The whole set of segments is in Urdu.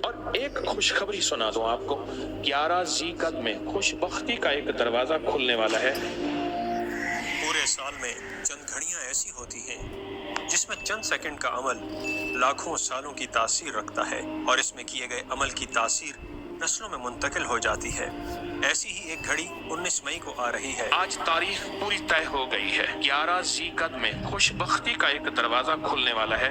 اور ایک خوشخبری سنا دوں آپ کو، 11 ذیقعد میں خوشبختی کا ایک دروازہ کھلنے والا ہے۔ پورے سال میں چند گھڑیاں ایسی ہوتی ہیں جس میں چند سیکنڈ کا عمل لاکھوں سالوں کی تاثیر رکھتا ہے، اور اس میں کیے گئے عمل کی تاثیر نسلوں میں منتقل ہو جاتی ہے۔ ایسی ہی ایک گھڑی 19 مئی کو آ رہی ہے۔ آج تاریخ پوری طے ہو گئی ہے، 11 ذیقعد میں خوشبختی کا ایک دروازہ کھلنے والا ہے۔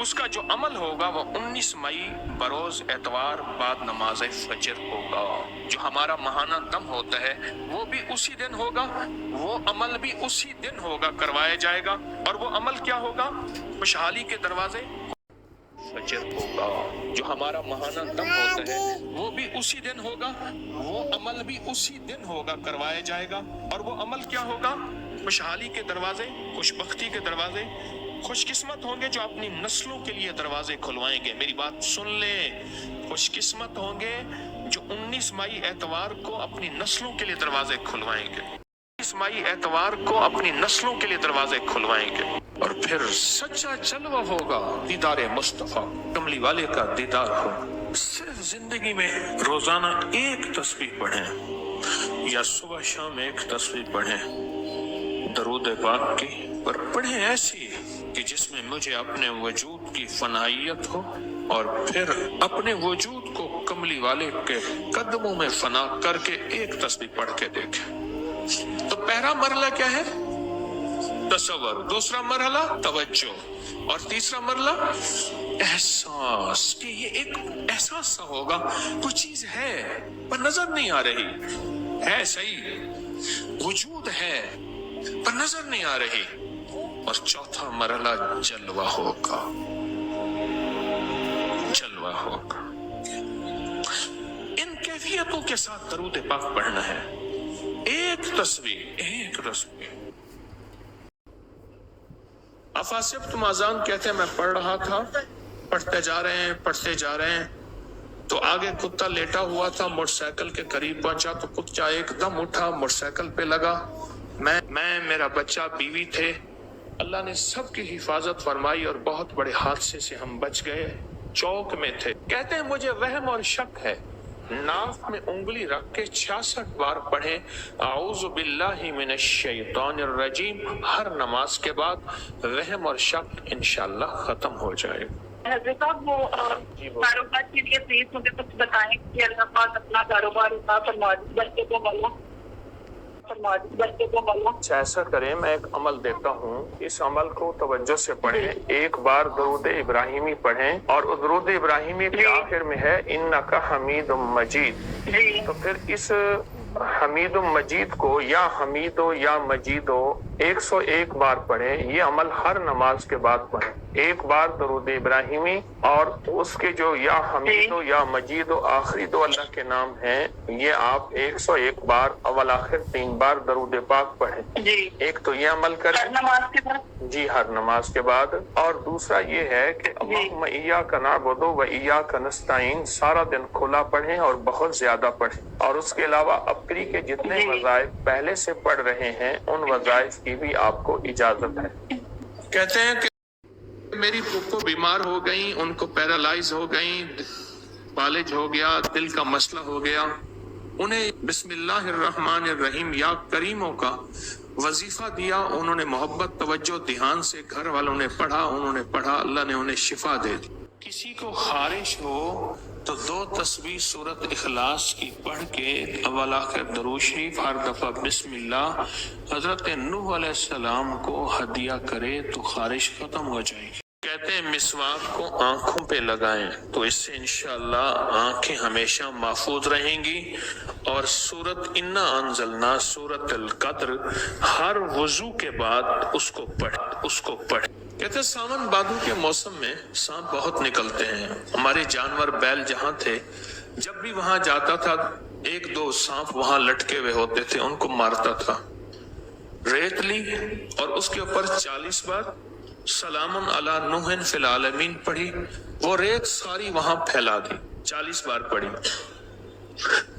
اس کا جو عمل ہوگا وہ 19 مئی بروز اتوار بعد نماز فجر ہوگا۔ جو ہمارا ماہانہ دم ہوتا ہے وہ بھی اسی دن ہوگا، وہ عمل بھی اسی دن ہوگا، کروایا جائے گا۔ اور وہ عمل کیا ہوگا؟ خوشحالی کے دروازے فجر ہوگا۔ جو ہمارا ماہانہ دم ہوتا ہے وہ بھی اسی دن ہوگا، وہ عمل بھی اسی دن ہوگا، کروایا جائے گا۔ اور وہ عمل کیا ہوگا؟ خوشحالی کے دروازے، خوشبختی کے دروازے۔ خوش قسمت ہوں گے جو اپنی نسلوں کے لیے دروازے کھلوائیں گے۔ میری بات سن لیں، خوش قسمت ہوں گے جو 19 مئی اتوار کو اپنی نسلوں کے لیے دروازے کھلوائیں گے۔ 19 مئی اتوار کو اپنی نسلوں کے لیے دروازے کھلوائیں گے۔ اور پھر سچا جلوہ ہوگا، دیدار مصطفیٰ کملی والے کا دیدار ہوگا۔ صرف زندگی میں روزانہ ایک تسبیح پڑھیں یا صبح شام ایک تسبیح پڑھیں درود پاک کی، پر پڑھیں ایسی کہ جس میں مجھے اپنے وجود کی فنائیت ہو، اور پھر اپنے وجود کو کملی والے کے قدموں میں فنا کر کے ایک تسبیح پڑھ کے دیکھیں۔ تو پہلا مرحلہ کیا ہے؟ تصور، دوسرا مرحلہ توجہ، اور تیسرا مرحلہ احساس، کہ یہ ایک احساس سا ہوگا کوئی چیز ہے پر نظر نہیں آ رہی، ہے صحیح، وجود ہے پر نظر نہیں آ رہی۔ اور چوتھا مرحلہ جلوہ ہوگا، جلوہ ہوگا۔ ان کیفیتوں کے ساتھ درود پاک پڑھنا ہے، ایک تسبیح، ایک تسبیح۔ افاسبتم اذان کہتے ہیں، میں پڑھ رہا تھا، پڑھتے جا رہے ہیں تو آگے کتا لیٹا ہوا تھا، موٹر سائیکل کے قریب پہنچا تو کتا ایک دم اٹھا، موٹر سائیکل پہ لگا۔ میں میرا بچہ، بیوی تھے، اللہ نے سب کی حفاظت فرمائی اور بہت بڑے حادثے سے ہم بچ گئے، چوک میں تھے۔ کہتے ہیں مجھے وہم اور شک ہے، ناک میں انگلی رکھ کے 66 بار پڑھیں اعوذ باللہ من الشیطان الرجیم، ہر نماز کے بعد وہم اور شک انشاءاللہ ختم ہو جائے گا۔ حضرت صاحب وہ کاروبار کے لیے پلیز مجھے کچھ بتائیں کہ اللہ پاک اپنا کاروبار عطا فرما دے، بچے کو مولا فرما دے، بچے کو مولا۔ ایسا کریں، میں ایک عمل دیتا ہوں، اس عمل کو توجہ سے پڑھیں۔ ایک بار درود ابراہیمی پڑھیں، اور درود ابراہیمی کے آخر میں ہے انک حمید مجید، تو پھر اس حمید مجید کو یا حمیدو یا مجیدو 101 بار پڑھیں۔ یہ عمل ہر نماز کے بعد پڑھیں، ایک بار درود ابراہیمی، اور اس کے جو یا حمیدو یا مجیدو آخری دو اللہ کے نام ہیں، یہ آپ 101 بار اول آخر 3 بار درود پاک پڑھیں۔ ایک تو یہ عمل کریں ہر نماز کے بعد؟ جی، ہر نماز کے بعد۔ اور دوسرا یہ ہے کہ اللہم ایاک نعبد و ایاک نستعین سارا دن کھلا پڑھیں اور بہت زیادہ پڑھیں۔ اور اس کے علاوہ ابکری کے جتنے وظائف پہلے سے پڑھ رہے ہیں ان وظائف کی بھی آپ کو اجازت ہے۔ کہتے ہیں کہ میری پھپھو بیمار ہو گئیں، ان کو پیرالائز ہو گئیں، فالج ہو گیا، دل کا مسئلہ ہو گیا، انہیں بسم اللہ الرحمن الرحیم یا کریموں کا وظیفہ دیا، انہوں نے محبت، توجہ، دھیان سے گھر والوں نے پڑھا، انہوں نے پڑھا، اللہ نے انہیں شفا دے دی۔ کسی کو خارش ہو تو 2 تسبیح سورت اخلاص کی پڑھ کے اول آخر درود شریف ہر دفعہ بسم اللہ حضرت نوح علیہ السلام کو ہدیہ کرے تو خارش ختم ہو جائے گی۔ کہتے ہیں مسواک کو آنکھوں پہ لگائیں تو اس سے انشاءاللہ آنکھیں ہمیشہ محفوظ رہیں گی۔ اور سورت انا انزلنا، سورت القدر ہر وضو کے بعد اس کو پڑھ۔ کہتے ہیں ساون بادو کے موسم میں سانپ بہت نکلتے ہیں، ہمارے جانور بیل جہاں تھے جب بھی وہاں جاتا تھا 1-2 سانپ وہاں لٹکے ہوئے ہوتے تھے، ان کو مارتا تھا۔ ریت لی اور اس کے اوپر 40 بار سلام علی نوح فی العالمین پڑھی، وہ ریت ساری وہاں پھیلا دی، 40 بار پڑھی،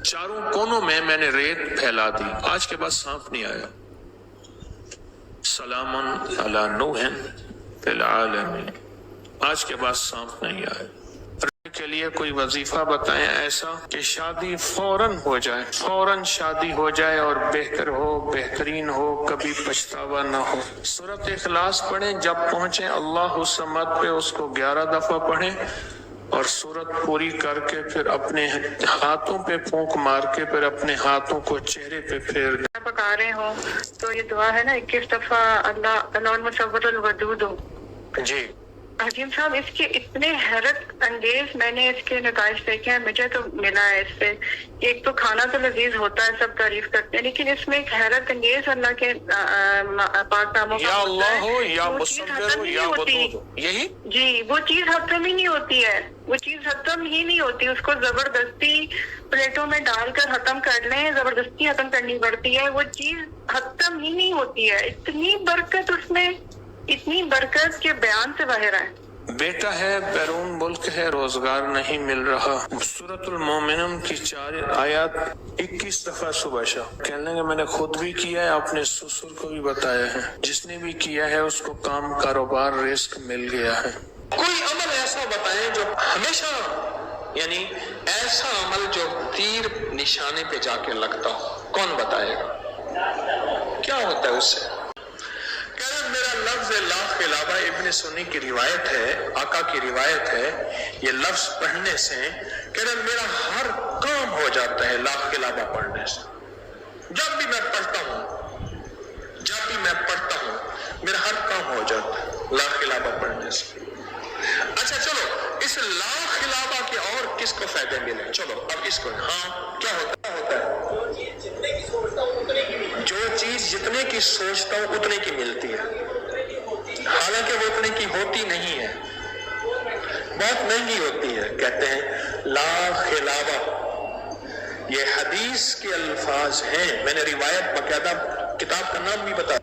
چاروں کونوں میں نے ریت پھیلا دی، آج کے بعد سانپ نہیں آیا۔ سلام علی نوح فی العالمین، آج کے بعد سانپ نہیں آئے۔ کے لیے کوئی وظیفہ بتائیں ایسا کہ شادی فوراً ہو جائے، فوراً شادی ہو جائے اور بہتر ہو، بہترین ہو، کبھی پچھتاوا نہ ہو۔ سورۃ اخلاص پڑھیں، جب پہنچیں اللہ الصمد پہ اس کو 11 دفعہ پڑھیں اور سورت پوری کر کے پھر اپنے ہاتھوں پہ پھونک مار کے پھر اپنے ہاتھوں کو چہرے پہ پھیر دیں۔ پکا رہے ہوں تو یہ دعا ہے نا 21 دفعہ اللہ المصور الودود ہو۔ جی حکیم صاحب اس کے اتنے حیرت انگیز میں نے اس کے نتائج دیکھے ہیں، مجھے تو ملا ہے اس سے کہ ایک تو کھانا تو لذیذ ہوتا ہے، سب تعریف کرتے ہیں، لیکن اس میں ایک حیرت انگیز اللہ کے پاک ناموں یا اللہ ہو یا وہ چیز مصور ختم ہو ہی یا نہیں ہوتی۔ ودود ہو، یہی جی وہ چیز ختم ہی نہیں ہوتی ہے، وہ چیز ختم ہی نہیں ہوتی، اس کو زبردستی پلیٹوں میں ڈال کر ختم کر لیں، زبردستی ختم کرنی پڑتی ہے، وہ چیز ختم ہی نہیں ہوتی ہے۔ اتنی برکت اس میں، اتنی برکت کے بیان سے باہر ہے۔ بیٹا ہے بیرون ملک ہے، روزگار نہیں مل رہا۔ سورۃ المومنون کی 4 آیات 21 دفعہ صبح شام کہنے کہ میں نے خود بھی کیا ہے، اپنے سسر کو بھی بتایا ہے، جس نے بھی کیا ہے اس کو کام، کاروبار، رزق مل گیا ہے۔ کوئی عمل ایسا بتائیں جو ہمیشہ، یعنی ایسا عمل جو تیر نشانے پہ جا کے لگتا ہو، کون بتائے گا؟ کیا ہوتا ہے اس سے؟ کہہ رہا میرا لفظ لا خلابہ ابن سنی کی روایت ہے، آقا کی روایت ہے، یہ لفظ پڑھنے سے کہہ رہا میرا ہر کام ہو جاتا ہے لا خلابہ پڑھنے سے۔ جب بھی میں پڑھتا ہوں میرا ہر کام ہو جاتا ہے لا خلابہ پڑھنے سے۔ اچھا چلو اس لا خلابہ کے اور کس کو فائدے ملے؟ چلو اب اس کو، ہاں کیا ہوتا ہے؟ جو چیز جتنے کی سوچتا ہوں اتنے کی ملتی ہے، حالانکہ وہ اتنے کی ہوتی نہیں ہے، بہت مہنگی ہوتی ہے۔ کہتے ہیں لا خلابہ، یہ حدیث کے الفاظ ہیں، میں نے روایت باقاعدہ کتاب کا نام بھی بتا